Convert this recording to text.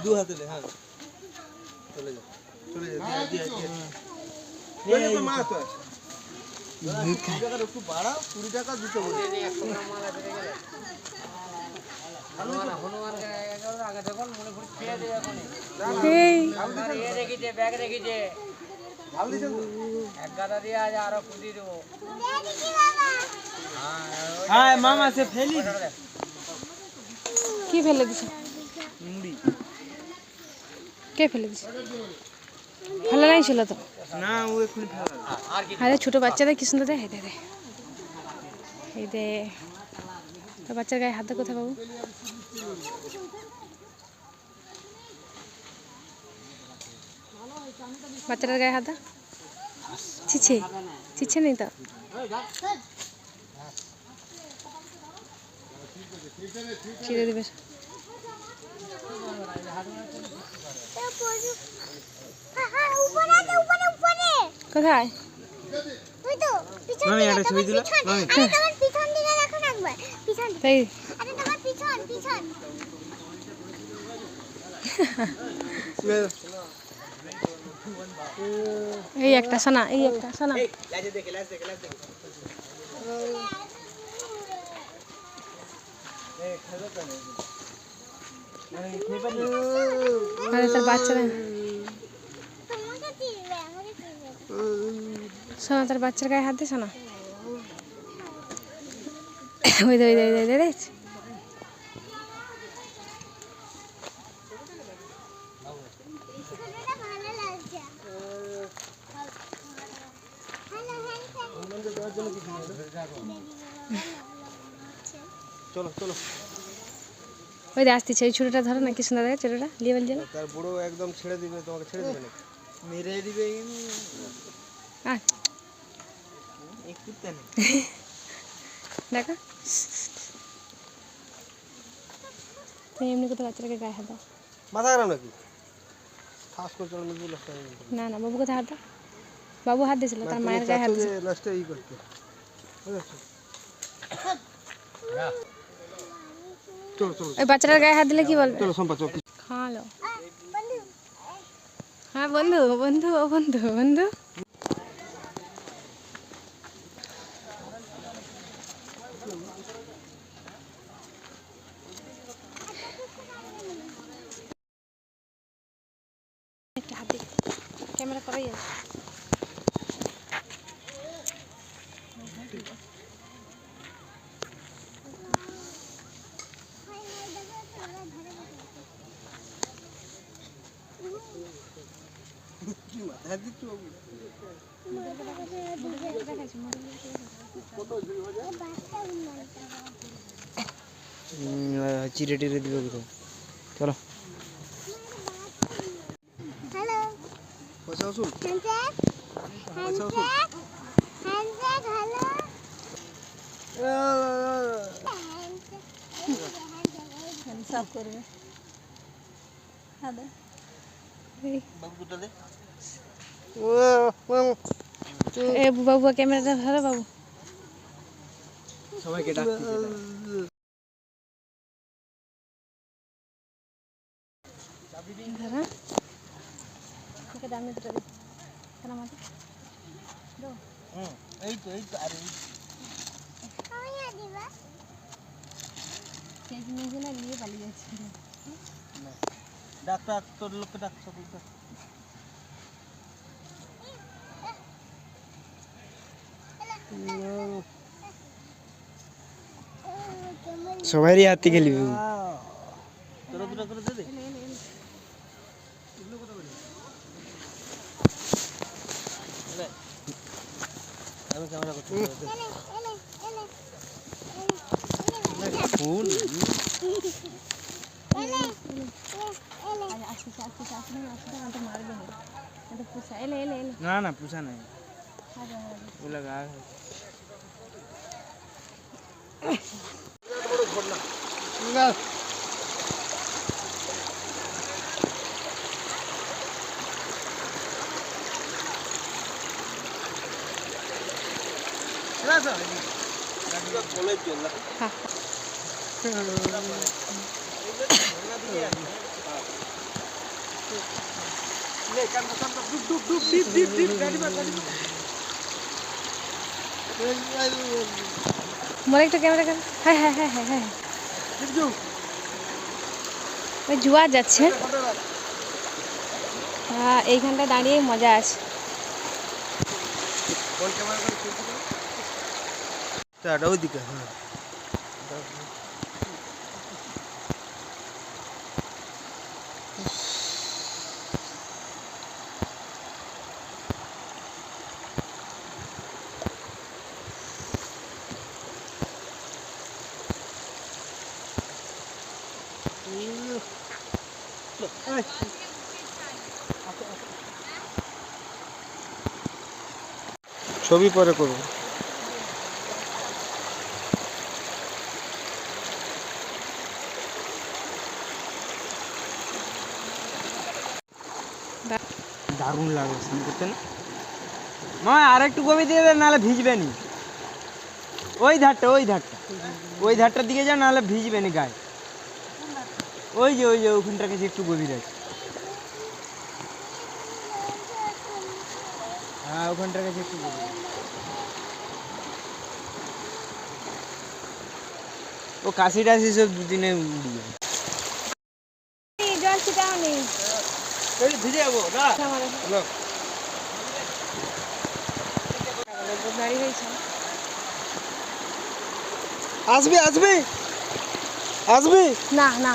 দু হাতে লে, হ্যাঁ চলে যা মা তো আছে 20 টাকার একটু বাড়া 20 টাকা দিতে বলে আগে যখন মনে পড়ে খেয়ে দেয় এখন রেখেছে ব্যাগ রেখেছে ঢাল দিছেন তো এক গাদা দিয়ে আজ আরো কুদি দেবো হ্যাঁ মামা সে ফেলি কি ফেলে দিছে মুড়ি কে ফেলে দিছে ফেলা নাই ছিল তো না ও এখনই ফেলা আরে ছোট বাচ্চাদের কি সুন্দর দেয় দে এই দে তো বাচ্চার গায়ে হাত দে কোথায় বাবু বাচ্চাটার গায়ে হাত দা ছিছে ছিছে নেই তো ছিঁড়ে দিবে কোথায় মামি একটা ছবি দিল মামি পিছন দিকে রাখুন একবার পিছন তাই আরে তোমার পিছন পিছন এই একটা সোনা এই একটা সোনা আরে তোর বাচ্চারা তোমাকে দিবে আমাকে দিবে সোনা তোর বাচ্চার গায়ে হাত দে সোনা ওই দে ওই দে ওই দে দে এটা ভালো লাগছে চলো চলো ওই দে আসতেছে ওই ছোটটা ধরো না কি সুন্দর দেখে ছোটটা লিয়ে বলছে তার বুড়ো একদম ছেড়ে দিবে তোমাকে ছেড়ে দিবে না মেরে দিবে আয় একটু না দেখো তুমি এমনি কোথাও বাচ্চাটাকে গায়ে হাত দাও মাথা খারাপ নাকি ফাঁস করে চলো মিলবো লাস্টে না না বাবু কোথায় হাত দাও বাবু হাত দিয়েছিল তার মায়ের গায়ে হাত দিয়েছিল লাস্টে ই করতে বুঝেছো চলো চলো ওই বাচ্চাটার গায়ে হাত দিলে কি বলবে চলো সম্পা চলো খালো হ্যাঁ বন্ধু বন্ধু ও বন্ধু বন্ধু একটা হাত দিই ক্যামেরা করাই আছে কি মাথা দিচ্ছ চিড়ে টিড়ে দিবে কোথাও চলো হ্যালো পয়সা আসুন হ্যান্ডশেক হ্যান্ডশেক হ্যান্ডশেক হ্যালো সাফ করবে হ্যাঁ বাবু দুটো দে এ বাবু ক্যামেরাটা ধরো বাবু সবাইকে ডাকতে ধরা ওকে দামি দুটো দে কেন মাঝে দো এই তো আরে আমি দিবা সেই জিনিসগুলো নিয়ে পালিয়ে যাচ্ছে ডাক্তার তোর লোককে ডাক সকলকে সবারই হাতে গেলি তোরা দুটো করে দে দে আমি ক্যামেরা করতে ফুল না না পুষা নাই ওগুলা গা হ্যাঁ মোর একটা ক্যামেরা কর হ্যাঁ হ্যাঁ হ্যাঁ হ্যাঁ হ্যাঁ ওই জোয়ার যাচ্ছে হ্যাঁ এইখানটা দাঁড়িয়ে মজা আছে ওইদিকে হ্যাঁ ছবি পরে করবো দারুণ লাগবে স্নান করতে না মা আর একটু গভীর দিয়ে দেন নাহলে ভিজবে নি ওই ধারটার দিকে যাও নাহলে ভিজবে নি গায়ে ওই যে ওখানটার কাছে একটু গভীর আছে হ্যাঁ ওখানটার কাছে একটু গভীর আছে। ও কাশি টাশি সব দুদিনে উঠবে জল ছিটাও নেই ভিজে যাবো না গাড়ি হয়েছে আসবি আসবি আসবি না না